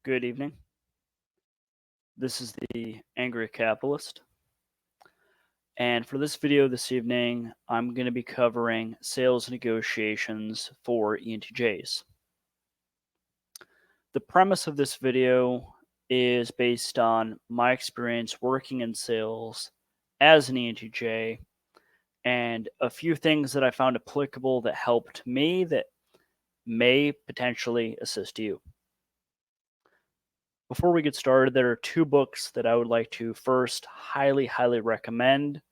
Good evening. This is the Angry Capitalist. And for this video this evening, I'm going to be covering sales negotiations for ENTJs. The premise of this video is based on my experience working in sales as an ENTJ and a few things that I found applicable that helped me that may potentially assist you. Before we get started, there are two books that I would like to first highly recommend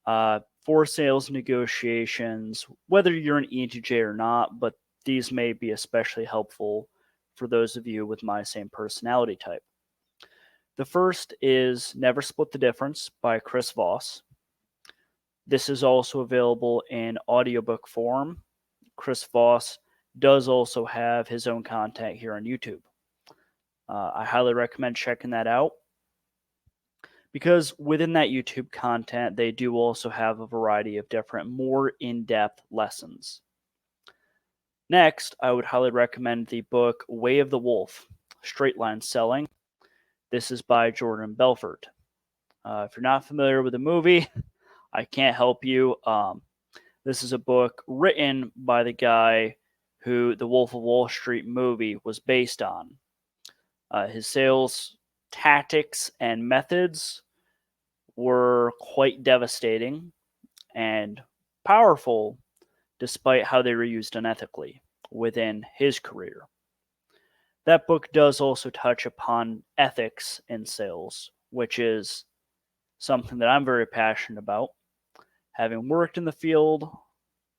for sales negotiations, whether you're an ENTJ or not, but these may be especially helpful for those of you with my same personality type. The first is Never Split the Difference by Chris Voss. This is also available in audiobook form. Chris Voss does also have his own content here on YouTube. I highly recommend checking that out because within that YouTube content, they do also have a variety of different, more in-depth lessons. Next, I would highly recommend the book Way of the Wolf, Straight Line Selling. This is by Jordan Belfort. If you're not familiar with the movie, I can't help you. This is a book written by the guy who the Wolf of Wall Street movie was based on. His sales tactics and methods were quite devastating and powerful despite how they were used unethically within his career. That book does also touch upon ethics in sales, which is something that I'm very passionate about, having worked in the field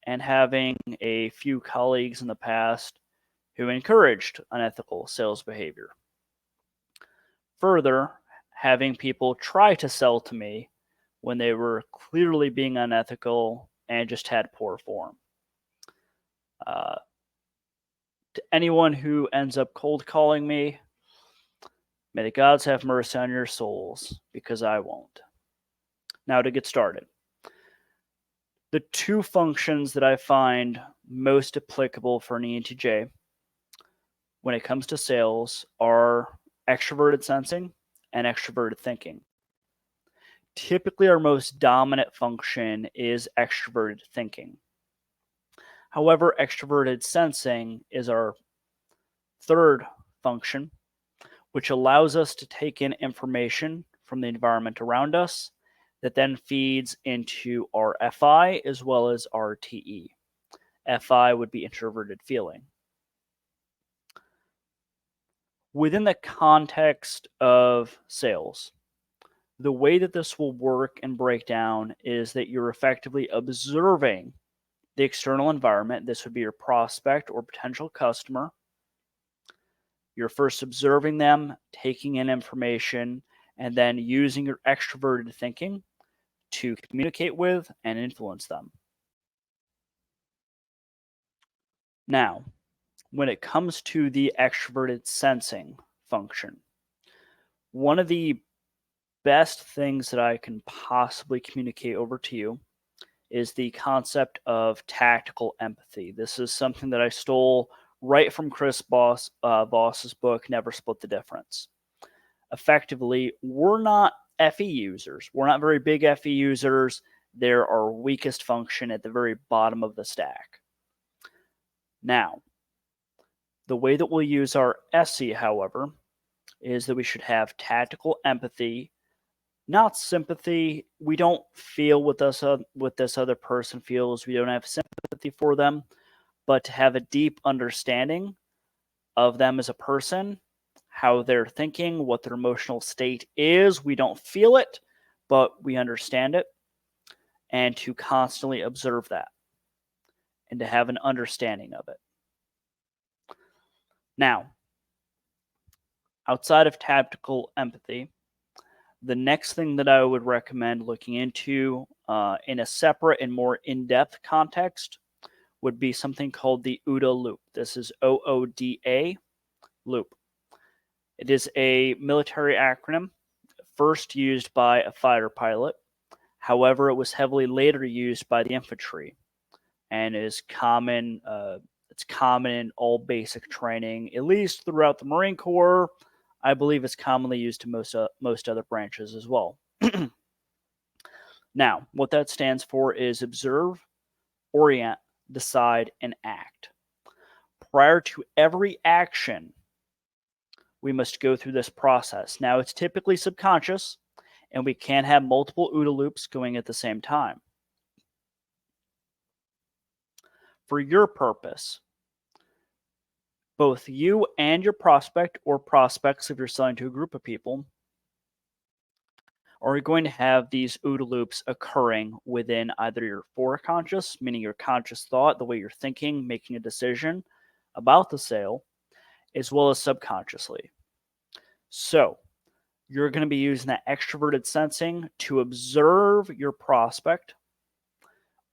and having a few colleagues in the past who encouraged unethical sales behavior. Further, having people try to sell to me when they were clearly being unethical and just had poor form. To anyone who ends up cold calling me, may the gods have mercy on your souls, because I won't. Now to get started. The two functions that I find most applicable for an ENTJ when it comes to sales are extroverted sensing and extroverted thinking. Typically, our most dominant function is extroverted thinking. However, extroverted sensing is our third function, which allows us to take in information from the environment around us that then feeds into our FI as well as our TE. FI would be introverted feeling. Within the context of sales, the way that this will work and break down is that you're effectively observing the external environment. This would be your prospect or potential customer. You're first observing them, taking in information, and then using your extroverted thinking to communicate with and influence them. Now, when it comes to the extroverted sensing function, one of the best things that I can possibly communicate over to you is the concept of tactical empathy. This is something that I stole right from Chris Voss's book, Never Split the Difference. Effectively, we're not FE users. We're not very big FE users. They're our weakest function at the very bottom of the stack. Now, the way that we'll use our SE, however, is that we should have tactical empathy, not sympathy. We don't feel what this other person feels. We don't have sympathy for them, but to have a deep understanding of them as a person, how they're thinking, what their emotional state is. We don't feel it, but we understand it, and to constantly observe that and to have an understanding of it. Now, outside of tactical empathy, the next thing that I would recommend looking into in a separate and more in-depth context would be something called the OODA loop. This is OODA loop. It is a military acronym first used by a fighter pilot. However, it was heavily later used by the infantry and is common. It's common in all basic training, at least throughout the Marine Corps. I believe it's commonly used to most other branches as well. Now, what that stands for is observe, orient, decide, and act. Prior to every action, we must go through this process. Now, it's typically subconscious, and we can have multiple OODA loops going at the same time. For your purpose, both you and your prospect or prospects, if you're selling to a group of people, are going to have these OODA loops occurring within either your foreconscious, meaning your conscious thought, the way you're thinking, making a decision about the sale, as well as subconsciously. So you're going to be using that extroverted sensing to observe your prospect,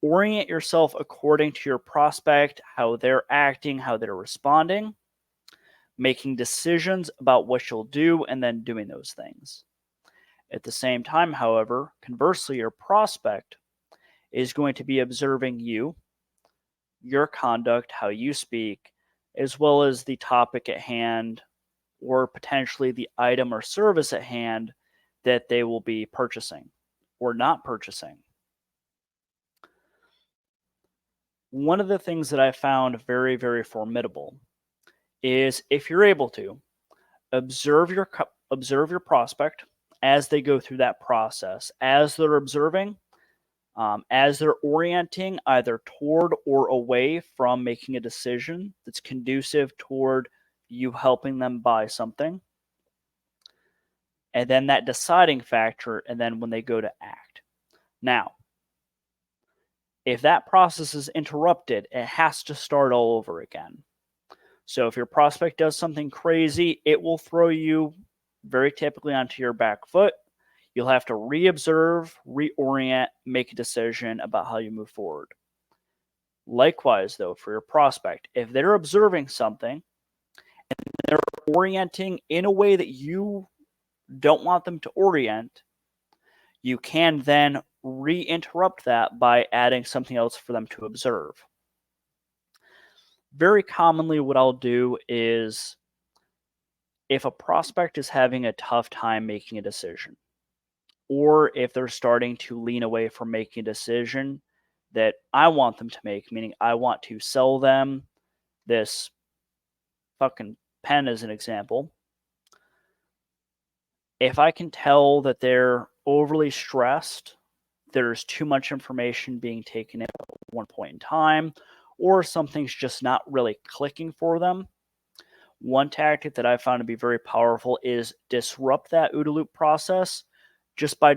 orient yourself according to your prospect, how they're acting, how they're responding, making decisions about what you'll do, and then doing those things. At the same time, however, conversely, your prospect is going to be observing you, your conduct, how you speak, as well as the topic at hand or potentially the item or service at hand that they will be purchasing or not purchasing. One of the things that I found very, very formidable is if you're able to observe your prospect as they go through that process, as they're observing, as they're orienting either toward or away from making a decision that's conducive toward you helping them buy something, and then that deciding factor, and then when they go to act. Now, if that process is interrupted, it has to start all over again. So if your prospect does something crazy, it will throw you very typically onto your back foot. You'll have to re-observe, reorient, make a decision about how you move forward. Likewise, though, for your prospect, if they're observing something and they're orienting in a way that you don't want them to orient, you can then re-interrupt that by adding something else for them to observe. Very commonly, what I'll do is if a prospect is having a tough time making a decision, or if they're starting to lean away from making a decision that I want them to make, meaning I want to sell them this fucking pen as an example. If I can tell that they're overly stressed, there's too much information being taken in at one point in time, or something's just not really clicking for them, one tactic that I found to be very powerful is disrupt that OODA loop process just by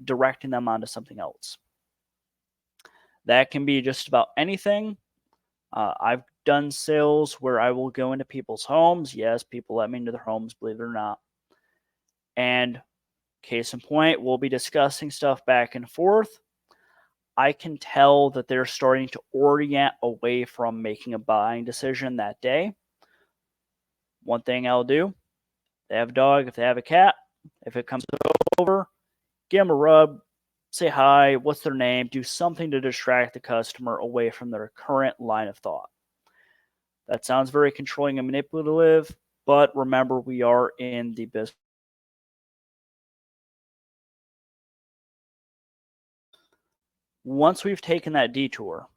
directing them onto something else. That can be just about anything. I've done sales where I will go into people's homes. Yes, people let me into their homes, believe it or not. And case in point, we'll be discussing stuff back and forth. I can tell that they're starting to orient away from making a buying decision that day. One thing I'll do, if they have a dog, if they have a cat, if it comes over, give them a rub, say hi, what's their name, do something to distract the customer away from their current line of thought. That sounds very controlling and manipulative, but remember, we are in the business. Once we've taken that detour,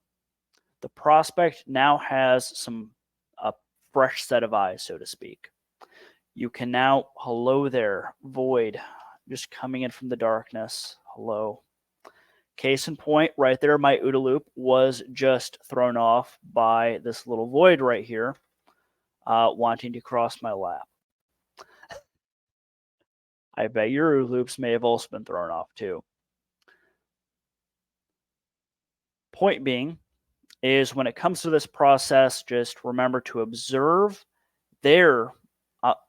the prospect now has a fresh set of eyes, so to speak. You can now, hello there, void, just coming in from the darkness. Hello. Case in point, right there, my OODA loop was just thrown off by this little void right here, wanting to cross my lap. I bet your OODA loops may have also been thrown off too. Point being is when it comes to this process, just remember to observe their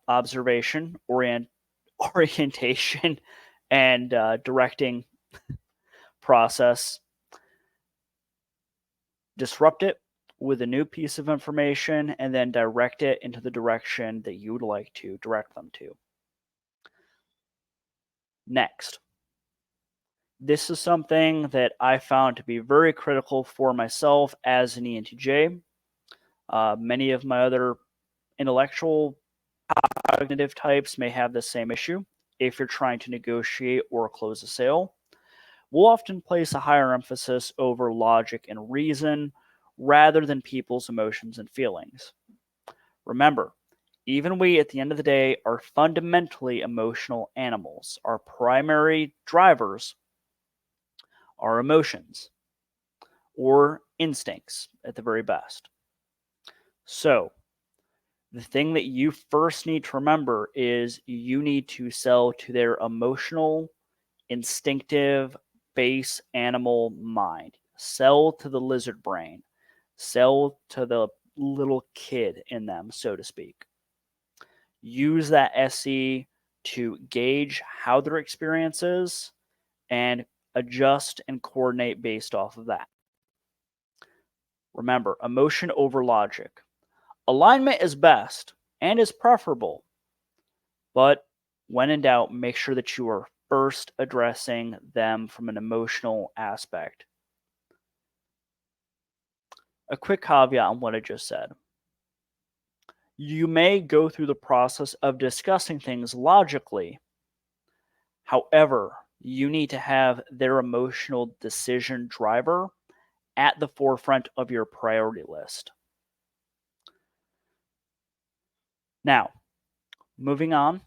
observation, orientation, and directing process. Disrupt it with a new piece of information and then direct it into the direction that you would like to direct them to. Next, this is something that I found to be very critical for myself as an ENTJ. Many of my other intellectual cognitive types may have the same issue. If you're trying to negotiate or close a sale, we'll often place a higher emphasis over logic and reason rather than people's emotions and feelings. Remember, even we at the end of the day are fundamentally emotional animals. Our primary drivers are emotions or instincts at the very best. So, the thing that you first need to remember is you need to sell to their emotional, instinctive, base animal mind. Sell to the lizard brain. Sell to the little kid in them, so to speak. Use that SE to gauge how their experience is and adjust and coordinate based off of that. Remember, emotion over logic. Alignment is best and is preferable, but when in doubt, make sure that you are first addressing them from an emotional aspect. A quick caveat on what I just said. You may go through the process of discussing things logically. However, you need to have their emotional decision driver at the forefront of your priority list. Now, moving on,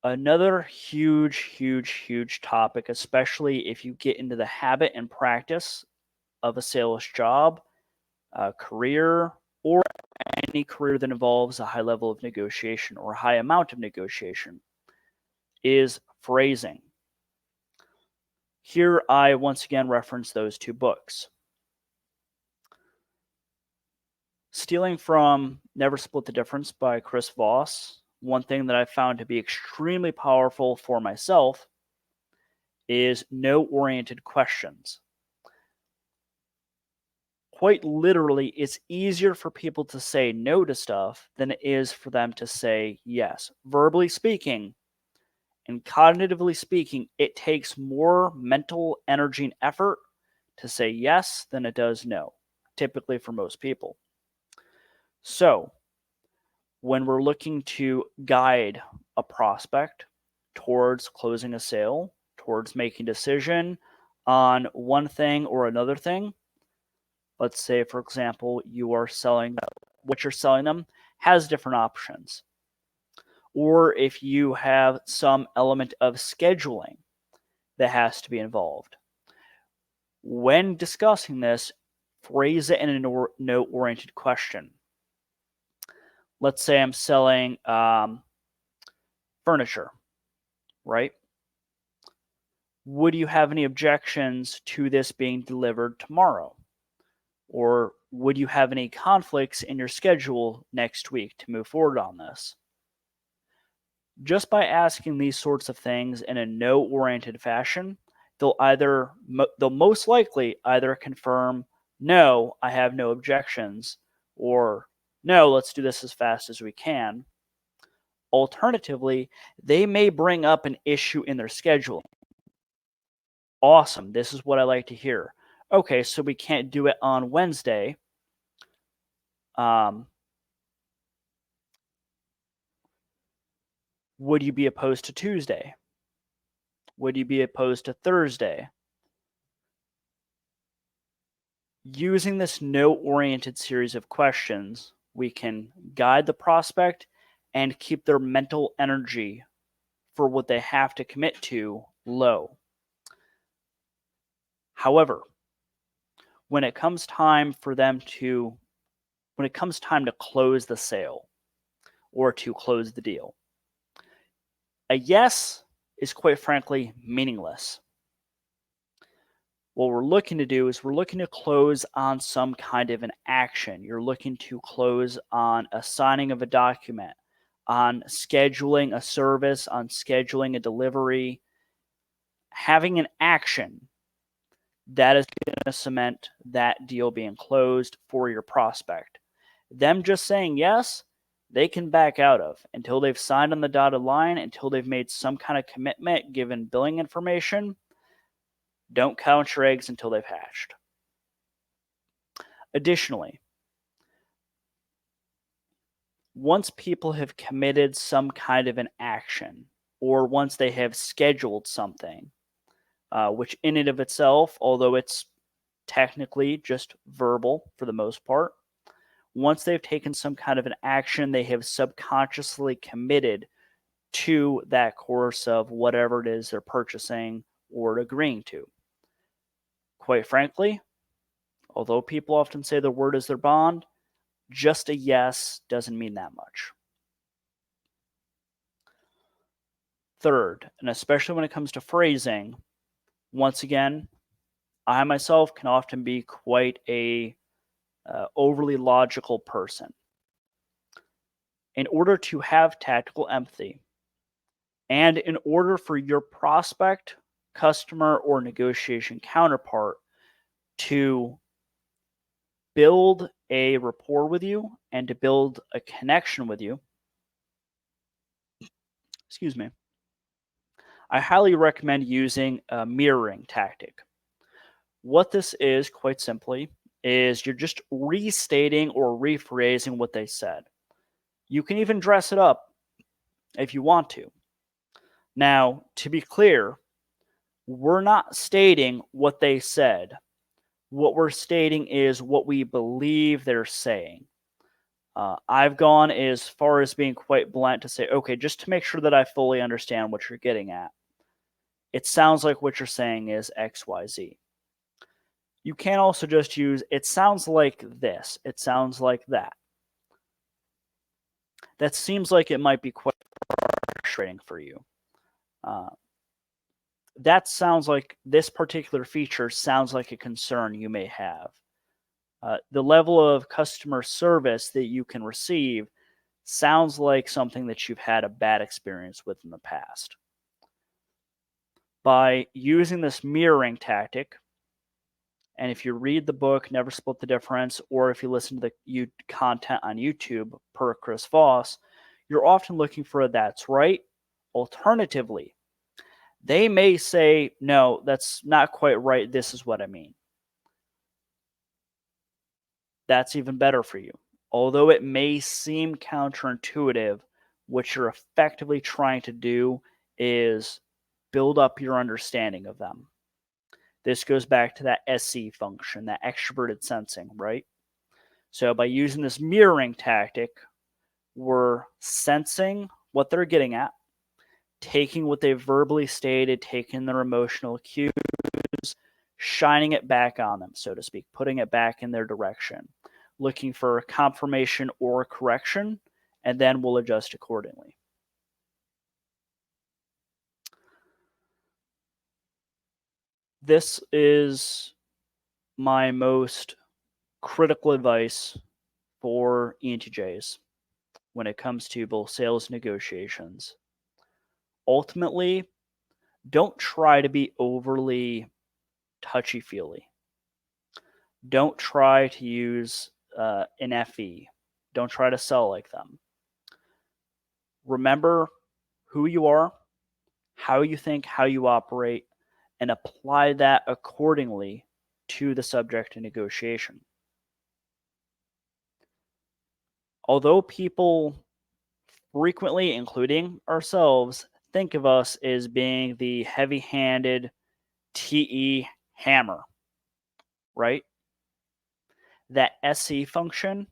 another huge topic, especially if you get into the habit and practice of a sales job, a career, or any career that involves a high level of negotiation or a high amount of negotiation, is phrasing. Here I once again reference those two books. Stealing from Never Split the Difference by Chris Voss, one thing that I found to be extremely powerful for myself is no-oriented questions. Quite literally, it's easier for people to say no to stuff than it is for them to say yes. Verbally speaking and cognitively speaking, it takes more mental energy and effort to say yes than it does no, typically for most people. So, when we're looking to guide a prospect towards closing a sale, towards making a decision on one thing or another thing, let's say, for example, you are selling what you're selling them has different options. Or if you have some element of scheduling that has to be involved. When discussing this, phrase it in a no-oriented question. Let's say I'm selling furniture, right? Would you have any objections to this being delivered tomorrow? Or would you have any conflicts in your schedule next week to move forward on this? Just by asking these sorts of things in a no-oriented fashion, they'll most likely either confirm, no, I have no objections, or no, let's do this as fast as we can. Alternatively, they may bring up an issue in their schedule. Awesome, this is what I like to hear. Okay, so we can't do it on Wednesday. Would you be opposed to Tuesday? Would you be opposed to Thursday? Using this no-oriented series of questions, we can guide the prospect and keep their mental energy for what they have to commit to low. However, when it comes time to close the sale or to close the deal, a yes is quite frankly meaningless. What we're looking to do is we're looking to close on some kind of an action. You're looking to close on a signing of a document, on scheduling a service, on scheduling a delivery, having an action that is going to cement that deal being closed for your prospect. Them just saying yes, they can back out of until they've signed on the dotted line, until they've made some kind of commitment given billing information. Don't count your eggs until they've hatched. Additionally, once people have committed some kind of an action, or once they have scheduled something, which in and of itself, although it's technically just verbal for the most part, once they've taken some kind of an action, they have subconsciously committed to that course of whatever it is they're purchasing or agreeing to. Quite frankly, although people often say their word is their bond, just a yes doesn't mean that much. Third, and especially when it comes to phrasing, once again, I myself can often be quite a overly logical person. In order to have tactical empathy, and in order for your prospect, customer, or negotiation counterpart to build a rapport with you and to build a connection with you, excuse me, I highly recommend using a mirroring tactic. What this is, quite simply, is you're just restating or rephrasing what they said. You can even dress it up if you want to. Now, to be clear, we're not stating what they said. What we're stating is what we believe they're saying. I've gone as far as being quite blunt to say, okay, just to make sure that I fully understand what you're getting at, it sounds like what you're saying is XYZ. You can also just use, it sounds like this, it sounds like that. That seems like it might be quite frustrating for you. That sounds like this particular feature sounds like a concern you may have. The level of customer service that you can receive sounds like something that you've had a bad experience with in the past. By using this mirroring tactic, and if you read the book Never Split the Difference, or if you listen to the content on YouTube per Chris Voss, you're often looking for a that's right. Alternatively, they may say, no, that's not quite right. This is what I mean. That's even better for you. Although it may seem counterintuitive, what you're effectively trying to do is build up your understanding of them. This goes back to that SE function, that extroverted sensing, right? So by using this mirroring tactic, we're sensing what they're getting at, taking what they've verbally stated, taking their emotional cues, shining it back on them, so to speak, putting it back in their direction, looking for confirmation or correction, and then we'll adjust accordingly. This is my most critical advice for ENTJs when it comes to both sales negotiations. Ultimately, don't try to be overly touchy-feely. Don't try to use an FE. Don't try to sell like them. Remember who you are, how you think, how you operate, and apply that accordingly to the subject of negotiation. Although people frequently, including ourselves, think of us as being the heavy-handed TE hammer, right? That SE function,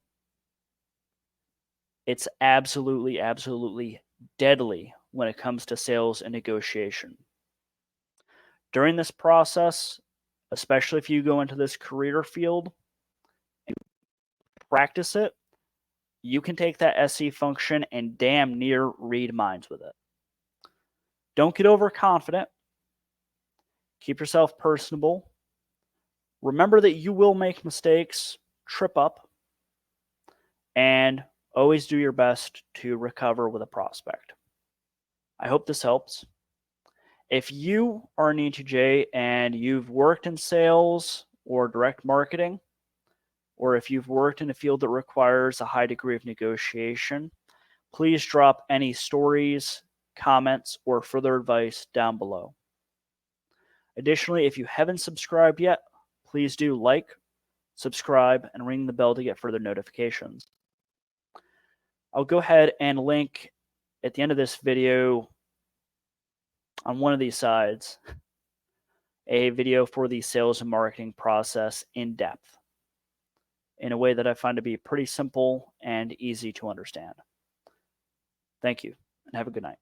it's absolutely, absolutely deadly when it comes to sales and negotiation. During this process, especially if you go into this career field and practice it, you can take that SE function and damn near read minds with it. Don't get overconfident. Keep yourself personable. Remember that you will make mistakes, trip up, and always do your best to recover with a prospect. I hope this helps. If you are an ENTJ and you've worked in sales or direct marketing, or if you've worked in a field that requires a high degree of negotiation, please drop any stories, comments, or further advice down below. Additionally, if you haven't subscribed yet, please do like, subscribe, and ring the bell to get further notifications. I'll go ahead and link at the end of this video on one of these sides a video for the sales and marketing process in depth in a way that I find to be pretty simple and easy to understand. Thank you, and have a good night.